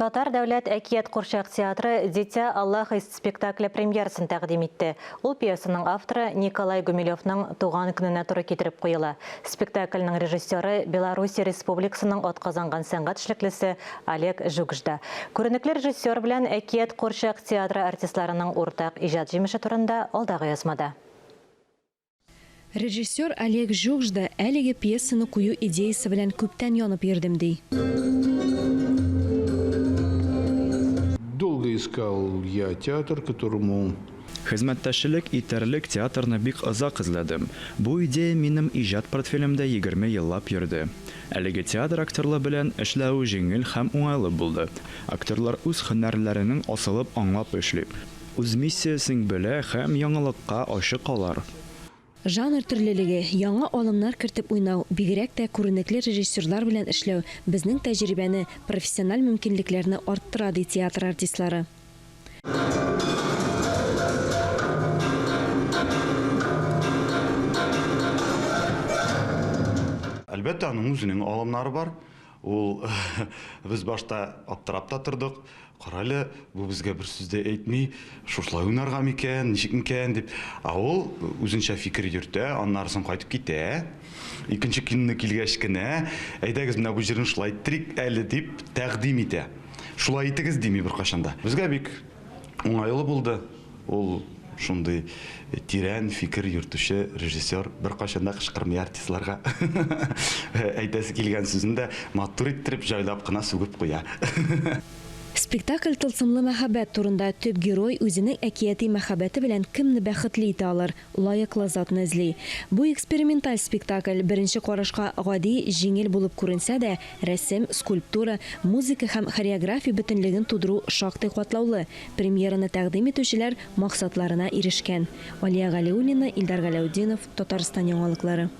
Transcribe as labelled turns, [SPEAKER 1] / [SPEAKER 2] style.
[SPEAKER 1] Татар дәүләт әкият Курчак театры «Дитя Аллах» спектаклі премьерасын тәкъдим итте. Ул пьесаның авторы Николай Гумилевның туган көненә туры китереп куела. Спектакльнең режиссеры Беларусь Республикасының атказанган сәнгать эшлеклесе Олег Жугжда. Күренекле режиссер белән әкият Курчак театры артистларының уртак иҗат җимеше турында алдагы язмада.
[SPEAKER 2] Режиссер Олег Жугжда әлеге пьесаны кую идеясы белән күптән янып йөрдем ди.
[SPEAKER 3] Долго искал я театр, которому...
[SPEAKER 4] Хезмәттәшлек итәрлек театрны бик озак эзләдем. Бу идея минем иҗат портфелемдә 20 еллап йөрде. Әлеге театр актерлы белән эшләү җиңел һәм уңайлы булды. Актерлар үз һөнәрләренең асылып аңлап эшли. Үз миссиясын белә һәм яңалыкка ачык алар.
[SPEAKER 2] Жанр төрлелеге, яңа алымнар кертеп уйнау, бигрәк тә күренекле режиссерлар белән эшләү безнең тәҗрибәне, профессиональ мөмкинлекләрне арттыра ди театр артистлары.
[SPEAKER 5] Әлбәттә, аның үзенең алымнары бар. Ул без башта аптырап та тордык. Каралы, бу безгә бер сүз дә әйтми, шушлай уйнарга микән, ничек микән дип. Ул үзенчә фикер йөртә, аннарсын кайтып китә. Икенче көнне килгәч кенә, әйдәгез менә бу җирен шулай иттек әле дип тәкъдим итә. Шулай итегез дими бер кашанда. Безгә бик уңайлы булды. Ул шундый тирән фикер йөртүче режиссер бер кашанда кычкырмый артистларга. Әйтәсе килгән сүзен дә матур иттереп җайлап кына сүгеп куя.
[SPEAKER 2] Спектакль тылсымлы мәхәббәт турында төп герой үзенең әкияти мәхәббәте белән кемне бәхетле итә алыр, лаеклы затны эзли. Бу эксперименталь спектакль беренче карашка гади, җиңел булып күренсә дә, рәсем, скульптура, музыка һәм хореография бөтенлеген тудыру шактый катлаулы. Премьераны тәкъдим итүчеләр максатларына ирешкән. Алия Галиуллина, Илдар Галәүдинов, Татарстан яңалыклары.